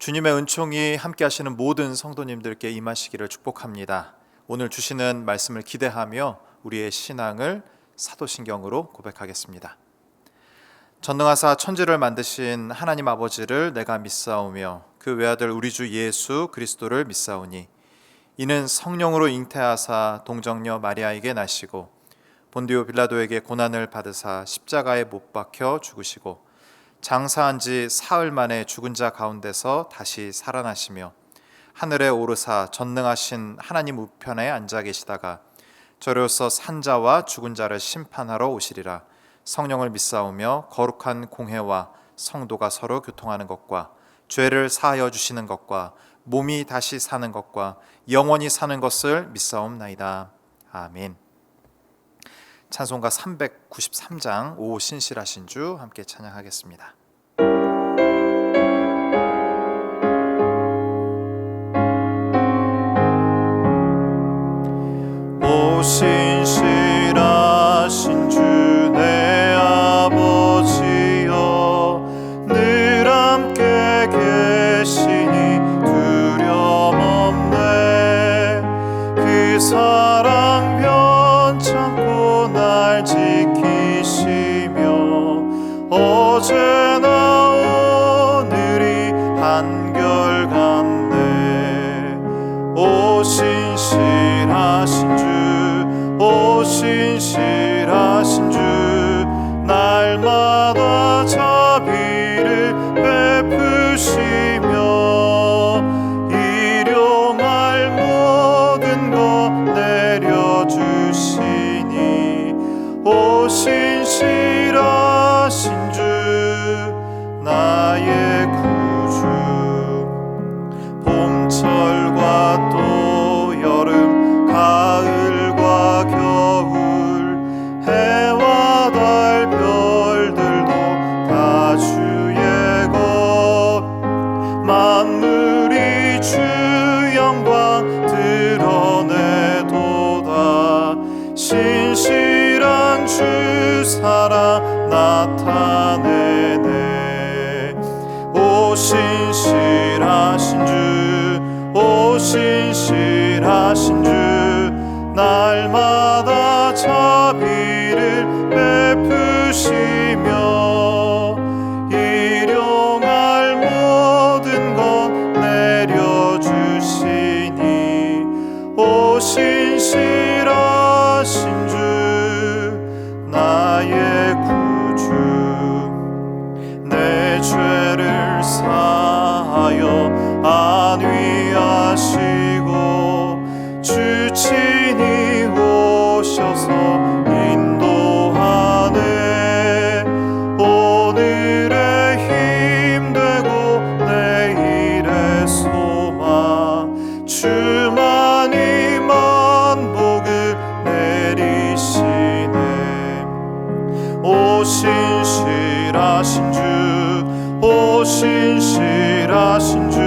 주님의 은총이 함께 하시는 모든 성도님들께 임하시기를 축복합니다. 오늘 주시는 말씀을 기대하며 우리의 신앙을 사도신경으로 고백하겠습니다. 전능하사 천지를 만드신 하나님 아버지를 내가 믿사오며 그 외아들 우리 주 예수 그리스도를 믿사오니 이는 성령으로 잉태하사 동정녀 마리아에게 나시고 본디오 빌라도에게 고난을 받으사 십자가에 못 박혀 죽으시고 장사한 지 사흘 만에 죽은 자 가운데서 다시 살아나시며 하늘에 오르사 전능하신 하나님 우편에 앉아 계시다가 저로서 산자와 죽은 자를 심판하러 오시리라. 성령을 믿사오며 거룩한 공회와 성도가 서로 교통하는 것과 죄를 사하여 주시는 것과 몸이 다시 사는 것과 영원히 사는 것을 믿사옵나이다. 아멘. 찬송가 393장 오 신실하신 주 함께 찬양하겠습니다. 오 신실하신 주 내 아버지여 늘 함께 계시니 두려움 없네. 그 사랑 변찮고 날 지키시며 어제나 오늘이 한결같네. 오 신실하신 주, 오 신실하신 주, 날마다 자비를 베푸시며 일용할 모든 것 내려주시니 오 신실하신 주 나의 구주. 봄철과 또 여름 가을과 겨울 해와 달 별들도 다 주의 것. 만물이 주 영광 드러내도다. 신실한 주 사랑 나타내네. 오 신실하신 주, 오 신실하신 주, 날마다 자비를 베푸시며 일용할 모든 것 내려주시니 오 신실하신 주 나의 구주. 내 죄를 사하여 안위하시고 주 친히 오셔서 인도하네. 오늘의 힘 되고 내일의 소망 주만이 만복을 내리시네. 오 신실하신 주, 오 신실하신 주,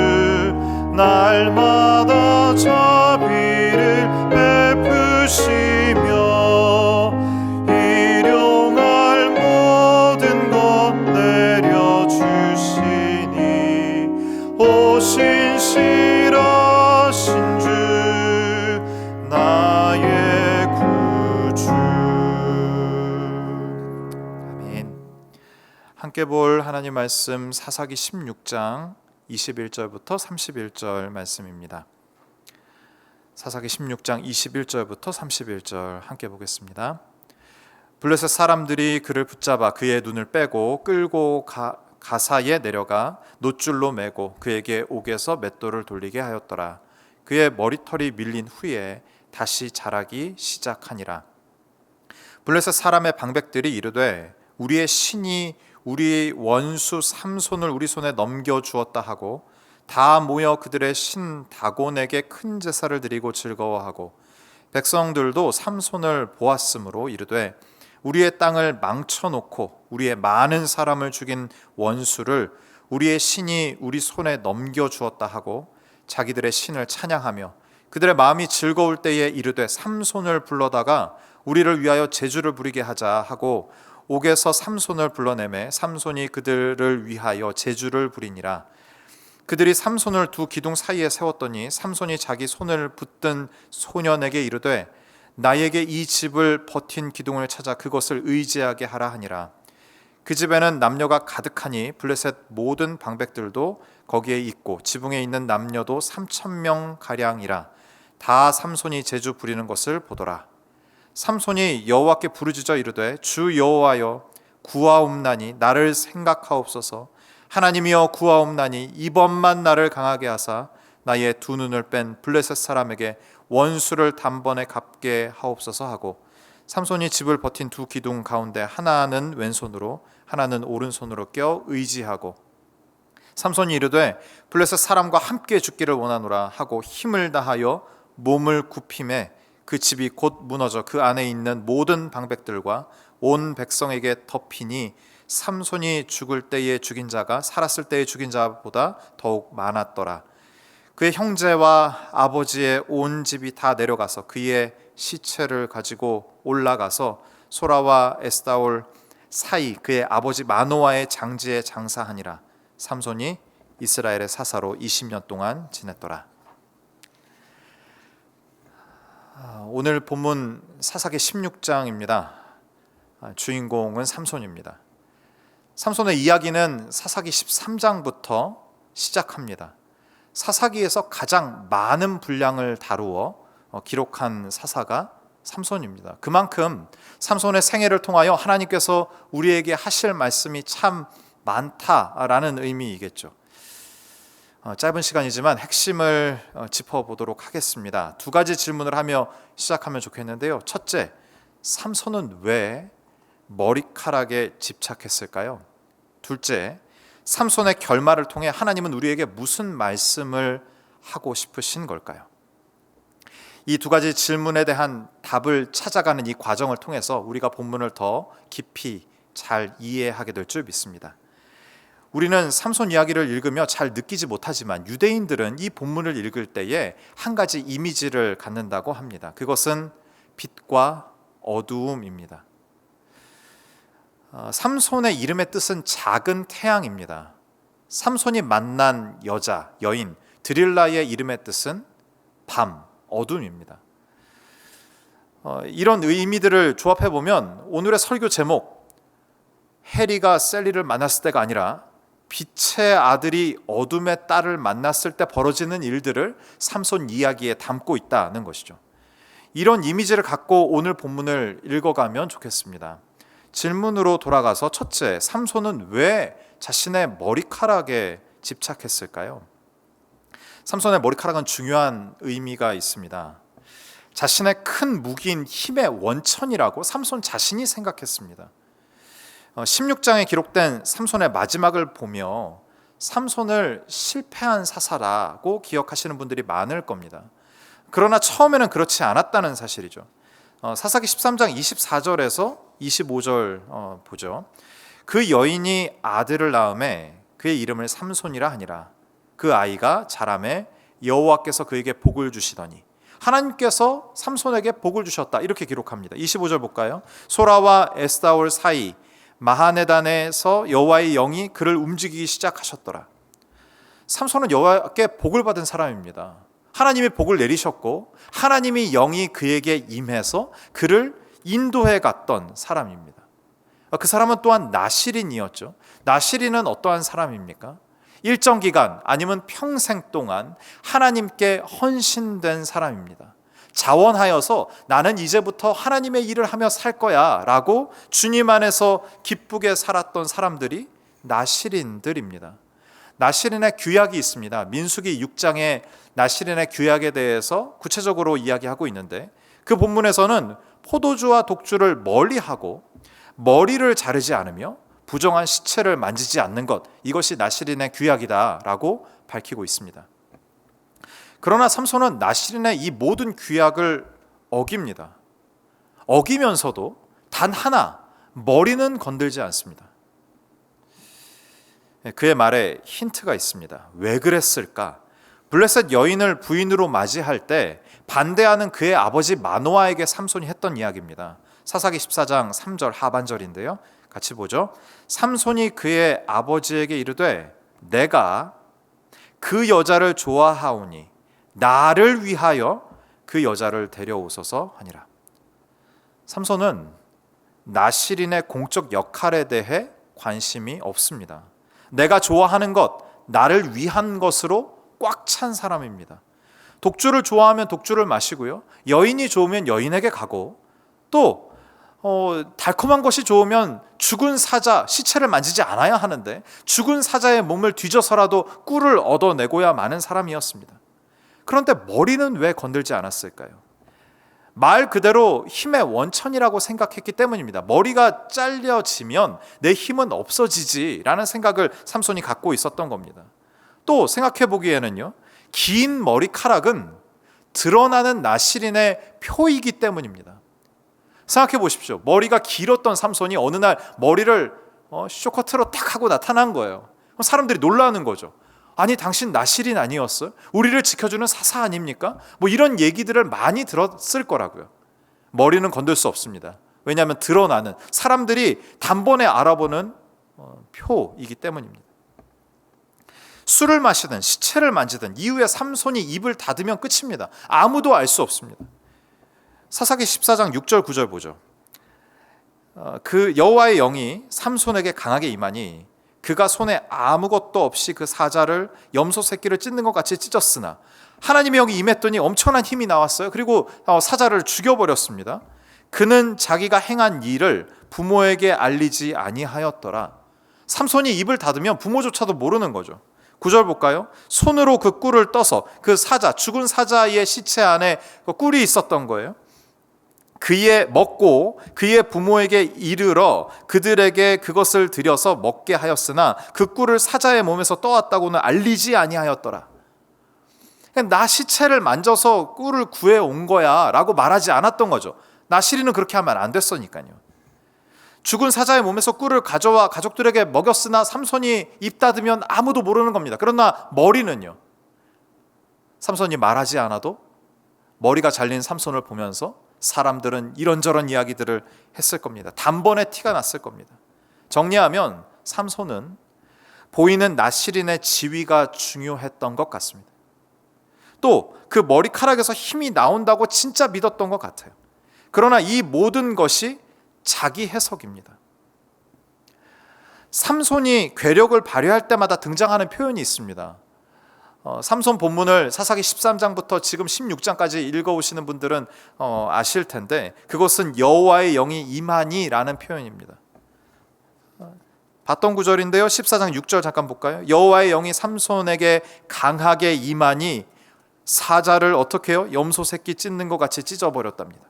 날마다 자비를 베푸시며 일용할 모든 것 내려주시니 오 신실하신 주 나의 구주. 아멘. 함께 볼 하나님 말씀 사사기 16장 21절부터 31절 말씀입니다. 사사기 16장 21절부터 31절 함께 보겠습니다. 블레셋 사람들이 그를 붙잡아 그의 눈을 빼고 끌고 가사에 내려가 놋줄로 매고 그에게 옥에서 맷돌을 돌리게 하였더라. 그의 머리털이 밀린 후에 다시 자라기 시작하니라. 블레셋 사람의 방백들이 이르되 우리의 신이 우리 원수 삼손을 우리 손에 넘겨주었다 하고 다 모여 그들의 신 다곤에게 큰 제사를 드리고 즐거워하고 백성들도 삼손을 보았으므로 이르되 우리의 땅을 망쳐놓고 우리의 많은 사람을 죽인 원수를 우리의 신이 우리 손에 넘겨주었다 하고 자기들의 신을 찬양하며 그들의 마음이 즐거울 때에 이르되 삼손을 불러다가 우리를 위하여 제주를 부리게 하자 하고 옥에서 삼손을 불러내매 삼손이 그들을 위하여 제주를 부리니라. 그들이 삼손을 두 기둥 사이에 세웠더니 삼손이 자기 손을 붙든 소년에게 이르되 나에게 이 집을 버틴 기둥을 찾아 그것을 의지하게 하라 하니라. 그 집에는 남녀가 가득하니 블레셋 모든 방백들도 거기에 있고 지붕에 있는 남녀도 3,000명 가량이라. 다 삼손이 제주 부리는 것을 보더라. 삼손이 여호와께 부르짖어 이르되 주 여호와여 구하옵나니 나를 생각하옵소서. 하나님이여 구하옵나니 이번만 나를 강하게 하사 나의 두 눈을 뺀 블레셋 사람에게 원수를 단번에 갚게 하옵소서 하고 삼손이 집을 버틴 두 기둥 가운데 하나는 왼손으로 하나는 오른손으로 껴 의지하고 삼손이 이르되 블레셋 사람과 함께 죽기를 원하노라 하고 힘을 다하여 몸을 굽힘에 그 집이 곧 무너져 그 안에 있는 모든 방백들과 온 백성에게 덮이니 삼손이 죽을 때에 죽인 자가 살았을 때에 죽인 자보다 더욱 많았더라. 그의 형제와 아버지의 온 집이 다 내려가서 그의 시체를 가지고 올라가서 소라와 에스다올 사이 그의 아버지 마노아의 장지에 장사하니라. 삼손이 이스라엘의 사사로 20년 동안 지냈더라. 오늘 본문 사사기 16장입니다. 주인공은 삼손입니다. 삼손의 이야기는 사사기 13장부터 시작합니다. 사사기에서 가장 많은 분량을 다루어 기록한 사사가 삼손입니다. 그만큼 삼손의 생애를 통하여 하나님께서 우리에게 하실 말씀이 참 많다라는 의미이겠죠. 짧은 시간이지만 핵심을 짚어보도록 하겠습니다. 두 가지 질문을 하며 시작하면 좋겠는데요. 첫째, 삼손은 왜 머리카락에 집착했을까요? 둘째, 삼손의 결말을 통해 하나님은 우리에게 무슨 말씀을 하고 싶으신 걸까요? 이 두 가지 질문에 대한 답을 찾아가는 이 과정을 통해서 우리가 본문을 더 깊이 잘 이해하게 될 줄 믿습니다. 우리는 삼손 이야기를 읽으며 잘 느끼지 못하지만 유대인들은 이 본문을 읽을 때에 한 가지 이미지를 갖는다고 합니다. 그것은 빛과 어두움입니다. 삼손의 이름의 뜻은 작은 태양입니다. 삼손이 만난 여인 드릴라의 이름의 뜻은 밤, 어둠입니다. 이런 의미들을 조합해 보면 오늘의 설교 제목 해리가 셀리를 만났을 때가 아니라 빛의 아들이 어둠의 딸을 만났을 때 벌어지는 일들을 삼손 이야기에 담고 있다는 것이죠. 이런 이미지를 갖고 오늘 본문을 읽어가면 좋겠습니다. 질문으로 돌아가서 첫째, 삼손은 왜 자신의 머리카락에 집착했을까요? 삼손의 머리카락은 중요한 의미가 있습니다. 자신의 큰 무기인 힘의 원천이라고 삼손 자신이 생각했습니다. 16장에 기록된 삼손의 마지막을 보며 삼손을 실패한 사사라고 기억하시는 분들이 많을 겁니다. 그러나 처음에는 그렇지 않았다는 사실이죠. 사사기 13장 24절에서 25절 보죠. 그 여인이 아들을 낳음에 그의 이름을 삼손이라 하니라. 그 아이가 자라매 여호와께서 그에게 복을 주시더니 하나님께서 삼손에게 복을 주셨다. 이렇게 기록합니다. 25절 볼까요? 소라와 에스다올 사이 마하네단에서 여호와의 영이 그를 움직이기 시작하셨더라. 삼손은 여호와께 복을 받은 사람입니다. 하나님이 복을 내리셨고 하나님이 영이 그에게 임해서 그를 인도해 갔던 사람입니다. 그 사람은 또한 나실인이었죠. 나실인은 어떠한 사람입니까? 일정 기간 아니면 평생 동안 하나님께 헌신된 사람입니다. 자원하여서 나는 이제부터 하나님의 일을 하며 살 거야 라고 주님 안에서 기쁘게 살았던 사람들이 나실인들입니다. 나실인의 규약이 있습니다. 민수기 6장에 나실인의 규약에 대해서 구체적으로 이야기하고 있는데 그 본문에서는 포도주와 독주를 멀리하고 머리를 자르지 않으며 부정한 시체를 만지지 않는 것, 이것이 나실인의 규약이다 라고 밝히고 있습니다. 그러나 삼손은 나실인의 이 모든 규약을 어깁니다. 어기면서도 단 하나 머리는 건들지 않습니다. 그의 말에 힌트가 있습니다. 왜 그랬을까? 블레셋 여인을 부인으로 맞이할 때 반대하는 그의 아버지 마노아에게 삼손이 했던 이야기입니다. 사사기 14장 3절 하반절인데요. 같이 보죠. 삼손이 그의 아버지에게 이르되 내가 그 여자를 좋아하오니 나를 위하여 그 여자를 데려오소서 하니라. 삼손은 나실인의 공적 역할에 대해 관심이 없습니다. 내가 좋아하는 것, 나를 위한 것으로 꽉 찬 사람입니다. 독주를 좋아하면 독주를 마시고요, 여인이 좋으면 여인에게 가고, 또 달콤한 것이 좋으면 죽은 사자, 시체를 만지지 않아야 하는데 죽은 사자의 몸을 뒤져서라도 꿀을 얻어내고야 마는 사람이었습니다. 그런데 머리는 왜 건들지 않았을까요? 말 그대로 힘의 원천이라고 생각했기 때문입니다. 머리가 잘려지면 내 힘은 없어지지라는 생각을 삼손이 갖고 있었던 겁니다. 또 생각해 보기에는요, 긴 머리카락은 드러나는 나실인의 표이기 때문입니다. 생각해 보십시오. 머리가 길었던 삼손이 어느 날 머리를 쇼커트로 딱 하고 나타난 거예요. 사람들이 놀라는 거죠. 아니, 당신 나실인 아니었어요? 우리를 지켜주는 사사 아닙니까? 뭐 이런 얘기들을 많이 들었을 거라고요. 머리는 건들 수 없습니다. 왜냐하면 드러나는, 사람들이 단번에 알아보는 표이기 때문입니다. 술을 마시든 시체를 만지든 이후에 삼손이 입을 닫으면 끝입니다. 아무도 알 수 없습니다. 사사기 14장 6절 9절 보죠. 그 여호와의 영이 삼손에게 강하게 임하니 그가 손에 아무것도 없이 그 사자를 염소 새끼를 찢는 것 같이 찢었으나 하나님의 영이 임했더니 엄청난 힘이 나왔어요. 그리고 사자를 죽여버렸습니다. 그는 자기가 행한 일을 부모에게 알리지 아니하였더라. 삼손이 입을 닫으면 부모조차도 모르는 거죠. 9절 볼까요? 손으로 그 꿀을 떠서 그 사자, 죽은 사자의 시체 안에 그 꿀이 있었던 거예요. 그의 먹고 그의 부모에게 이르러 그들에게 그것을 드려서 먹게 하였으나 그 꿀을 사자의 몸에서 떠왔다고는 알리지 아니하였더라. 나 시체를 만져서 꿀을 구해온 거야 라고 말하지 않았던 거죠. 나실이는 그렇게 하면 안 됐으니까요. 죽은 사자의 몸에서 꿀을 가져와 가족들에게 먹였으나 삼손이 입 닫으면 아무도 모르는 겁니다. 그러나 머리는요, 삼손이 말하지 않아도 머리가 잘린 삼손을 보면서 사람들은 이런저런 이야기들을 했을 겁니다. 단번에 티가 났을 겁니다. 정리하면 삼손은 보이는 나실인의 지위가 중요했던 것 같습니다. 또 그 머리카락에서 힘이 나온다고 진짜 믿었던 것 같아요. 그러나 이 모든 것이 자기 해석입니다. 삼손이 괴력을 발휘할 때마다 등장하는 표현이 있습니다. 삼손 본문을 사사기 13장부터 지금 16장까지 읽어오시는 분들은 아실 텐데, 그것은 여호와의 영이 임하니라는 표현입니다. 봤던 구절인데요, 14장 6절 잠깐 볼까요? 여호와의 영이 삼손에게 강하게 임하니 사자를 어떻게 해요? 염소 새끼 찢는 것 같이 찢어버렸답니다.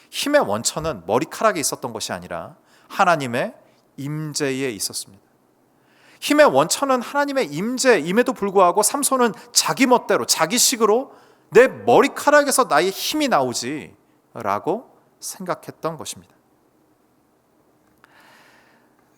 힘의 원천은 머리카락에 있었던 것이 아니라 하나님의 임재에 있었습니다. 힘의 원천은 하나님의 임재임에도 불구하고 삼손은 자기 멋대로 자기식으로 내 머리카락에서 나의 힘이 나오지 라고 생각했던 것입니다.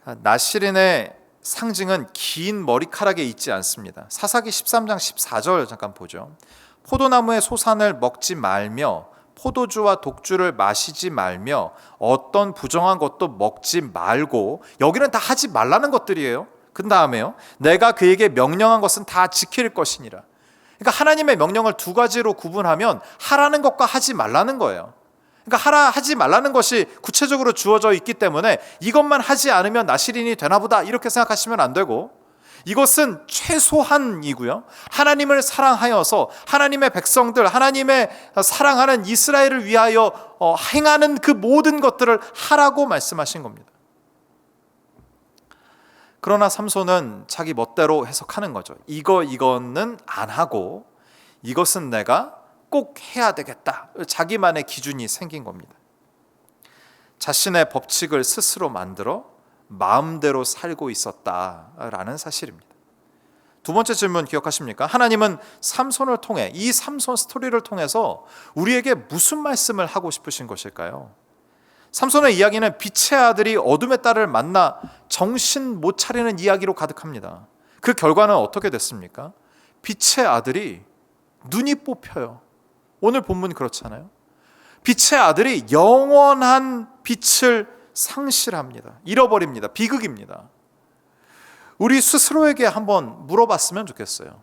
나실인의 상징은 긴 머리카락에 있지 않습니다. 사사기 13장 14절 잠깐 보죠. 포도나무의 소산을 먹지 말며 포도주와 독주를 마시지 말며 어떤 부정한 것도 먹지 말고, 여기는 다 하지 말라는 것들이에요. 그 다음에요, 내가 그에게 명령한 것은 다 지킬 것이니라. 그러니까 하나님의 명령을 두 가지로 구분하면 하라는 것과 하지 말라는 거예요. 그러니까 하지 말라는 것이 구체적으로 주어져 있기 때문에 이것만 하지 않으면 나실인이 되나 보다 이렇게 생각하시면 안 되고, 이것은 최소한이고요, 하나님을 사랑하여서 하나님의 백성들, 하나님의 사랑하는 이스라엘을 위하여 행하는 그 모든 것들을 하라고 말씀하신 겁니다. 그러나 삼손은 자기 멋대로 해석하는 거죠. 이거는 안 하고 이것은 내가 꼭 해야 되겠다. 자기만의 기준이 생긴 겁니다. 자신의 법칙을 스스로 만들어 마음대로 살고 있었다라는 사실입니다. 두 번째 질문 기억하십니까? 하나님은 삼손을 통해, 이 삼손 스토리를 통해서 우리에게 무슨 말씀을 하고 싶으신 것일까요? 삼손의 이야기는 빛의 아들이 어둠의 딸을 만나 정신 못 차리는 이야기로 가득합니다. 그 결과는 어떻게 됐습니까? 빛의 아들이 눈이 뽑혀요. 오늘 본문 그렇잖아요. 빛의 아들이 영원한 빛을 상실합니다. 잃어버립니다. 비극입니다. 우리 스스로에게 한번 물어봤으면 좋겠어요.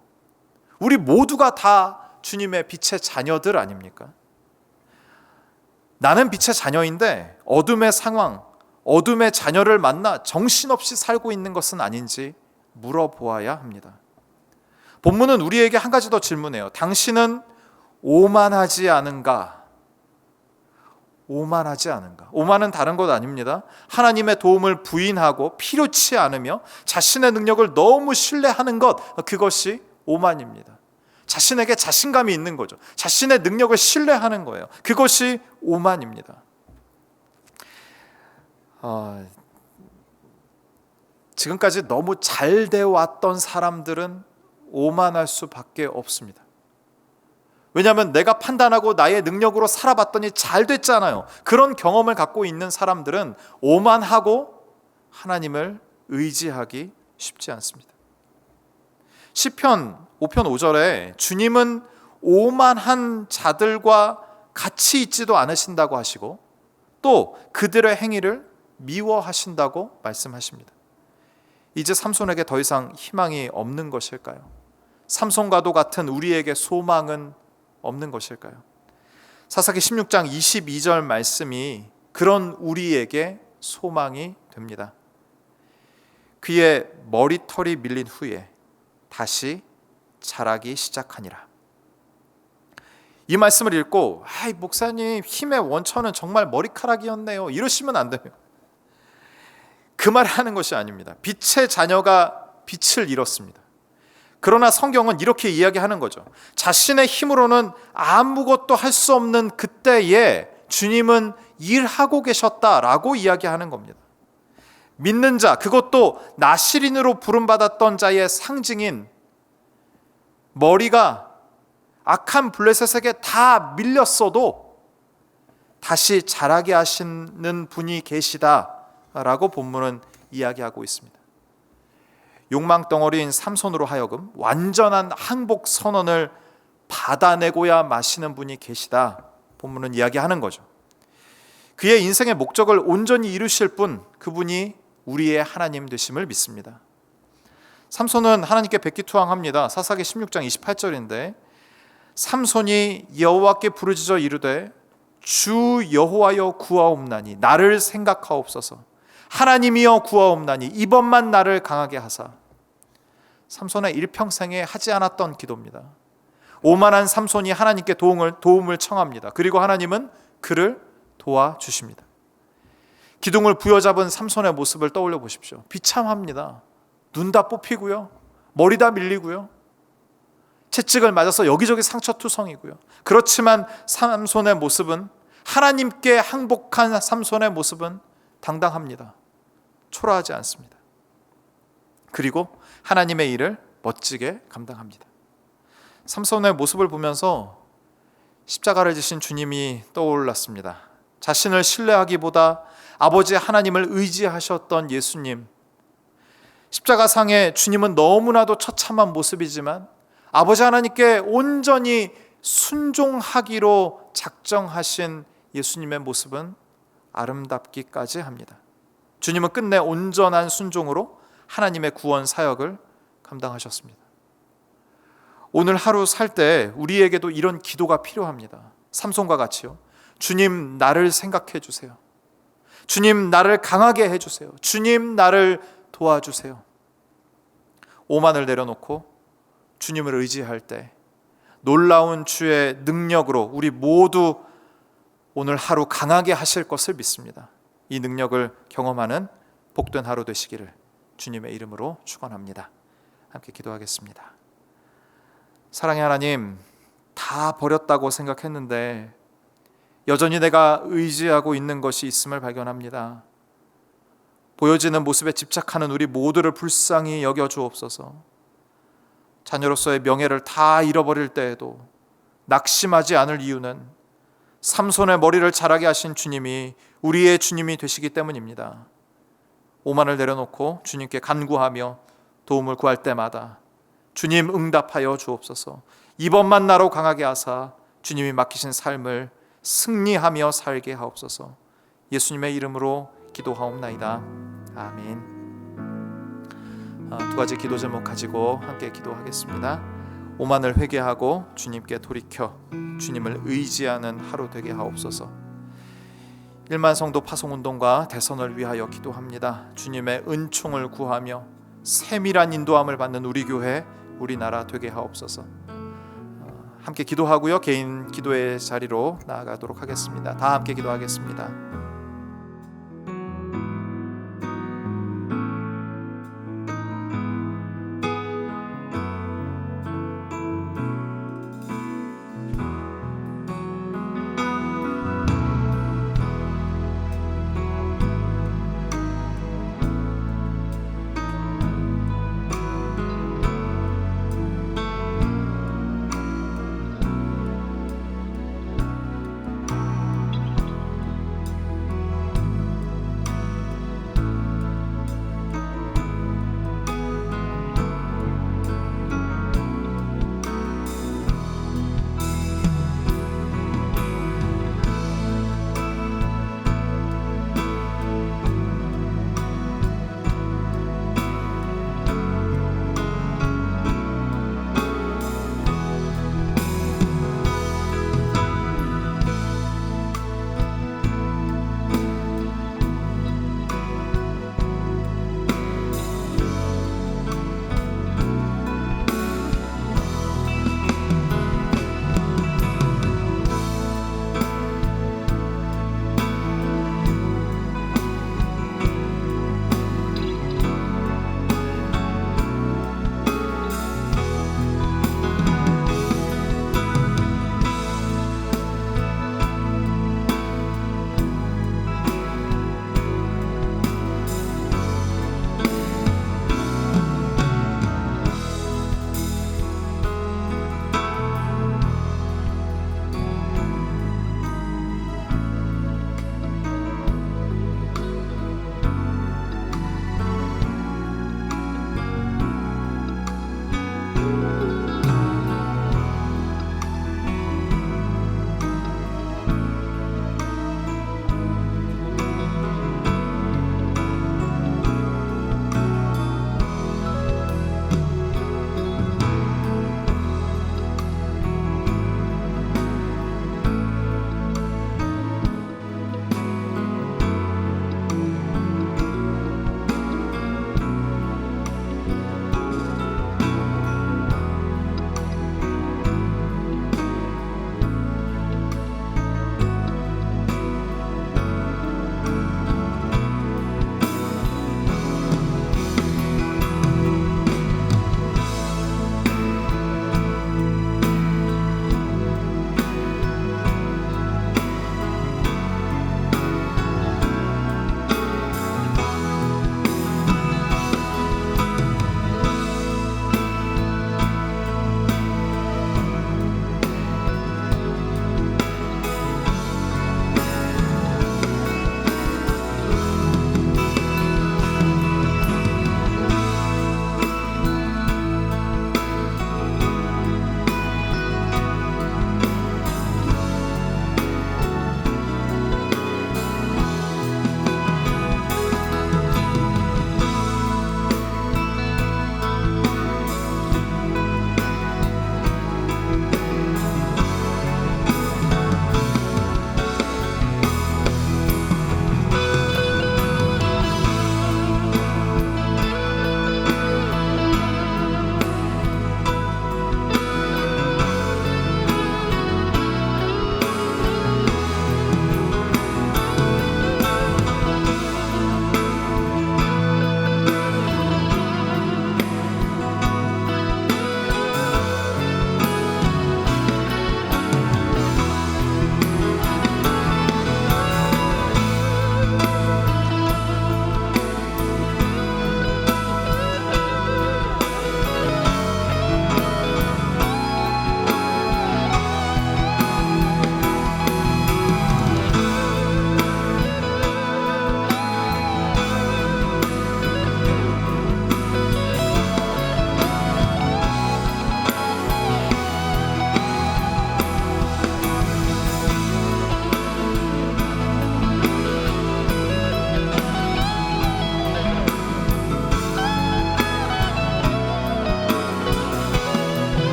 우리 모두가 다 주님의 빛의 자녀들 아닙니까? 나는 빛의 자녀인데 어둠의 상황, 어둠의 자녀를 만나 정신없이 살고 있는 것은 아닌지 물어보아야 합니다. 본문은 우리에게 한 가지 더 질문해요. 당신은 오만하지 않은가? 오만하지 않은가? 오만은 다른 것 아닙니다. 하나님의 도움을 부인하고 필요치 않으며 자신의 능력을 너무 신뢰하는 것, 그것이 오만입니다. 자신에게 자신감이 있는 거죠. 자신의 능력을 신뢰하는 거예요. 그것이 오만입니다. 지금까지 너무 잘 되어 왔던 사람들은 오만할 수밖에 없습니다. 왜냐하면 내가 판단하고 나의 능력으로 살아봤더니 잘 됐잖아요. 그런 경험을 갖고 있는 사람들은 오만하고 하나님을 의지하기 쉽지 않습니다. 시편 5편 5절에 주님은 오만한 자들과 같이 있지도 않으신다고 하시고 또 그들의 행위를 미워하신다고 말씀하십니다. 이제 삼손에게 더 이상 희망이 없는 것일까요? 삼손과도 같은 우리에게 소망은 없는 것일까요? 사사기 16장 22절 말씀이 그런 우리에게 소망이 됩니다. 그의 머리털이 밀린 후에 다시 자라기 시작하니라. 이 말씀을 읽고 목사님 힘의 원천은 정말 머리카락이었네요 이러시면 안 돼요. 그 말을 하는 것이 아닙니다. 빛의 자녀가 빛을 잃었습니다. 그러나 성경은 이렇게 이야기하는 거죠. 자신의 힘으로는 아무것도 할 수 없는 그때에 주님은 일하고 계셨다라고 이야기하는 겁니다. 믿는 자, 그것도 나시린으로 부름받았던 자의 상징인 머리가 악한 블레셋에게 다 밀렸어도 다시 자라게 하시는 분이 계시다라고 본문은 이야기하고 있습니다. 욕망덩어리인 삼손으로 하여금 완전한 항복 선언을 받아내고야 마시는 분이 계시다 본문은 이야기하는 거죠. 그의 인생의 목적을 온전히 이루실 분, 그분이 우리의 하나님 되심을 믿습니다. 삼손은 하나님께 백기투항합니다. 사사기 16장 28절인데 삼손이 여호와께 부르짖어 이르되 주 여호와여 구하옵나니 나를 생각하옵소서. 하나님이여 구하옵나니 이번만 나를 강하게 하사. 삼손의 일평생에 하지 않았던 기도입니다. 오만한 삼손이 하나님께 도움을 청합니다. 그리고 하나님은 그를 도와주십니다. 기둥을 부여잡은 삼손의 모습을 떠올려 보십시오. 비참합니다. 눈 다 뽑히고요, 머리 다 밀리고요, 채찍을 맞아서 여기저기 상처투성이고요. 그렇지만 삼손의 모습은, 하나님께 항복한 삼손의 모습은 당당합니다. 초라하지 않습니다. 그리고 하나님의 일을 멋지게 감당합니다. 삼손의 모습을 보면서 십자가를 지신 주님이 떠올랐습니다. 자신을 신뢰하기보다 아버지 하나님을 의지하셨던 예수님. 십자가상에 주님은 너무나도 처참한 모습이지만 아버지 하나님께 온전히 순종하기로 작정하신 예수님의 모습은 아름답기까지 합니다. 주님은 끝내 온전한 순종으로 하나님의 구원 사역을 감당하셨습니다. 오늘 하루 살 때 우리에게도 이런 기도가 필요합니다. 삼손과 같이요. 주님, 나를 생각해 주세요. 주님, 나를 강하게 해주세요. 주님, 나를 도와주세요. 오만을 내려놓고 주님을 의지할 때 놀라운 주의 능력으로 우리 모두 오늘 하루 강하게 하실 것을 믿습니다. 이 능력을 경험하는 복된 하루 되시기를 주님의 이름으로 축원합니다. 함께 기도하겠습니다. 사랑의 하나님, 다 버렸다고 생각했는데 여전히 내가 의지하고 있는 것이 있음을 발견합니다. 보여지는 모습에 집착하는 우리 모두를 불쌍히 여겨 주옵소서. 자녀로서의 명예를 다 잃어버릴 때에도 낙심하지 않을 이유는 삼손의 머리를 자라게 하신 주님이 우리의 주님이 되시기 때문입니다. 오만을 내려놓고 주님께 간구하며 도움을 구할 때마다 주님 응답하여 주옵소서. 이번만 나로 강하게 하사 주님이 맡기신 삶을 승리하며 살게 하옵소서. 예수님의 이름으로 기도하옵나이다. 아멘. 두 가지 기도 제목 가지고 함께 기도하겠습니다. 오만을 회개하고 주님께 돌이켜 주님을 의지하는 하루 되게 하옵소서. 1만 성도 파송운동과 대선을 위하여 기도합니다. 주님의 은총을 구하며 세밀한 인도함을 받는 우리 교회, 우리나라 되게 하옵소서. 함께 기도하고요, 개인 기도의 자리로 나아가도록 하겠습니다. 다 함께 기도하겠습니다.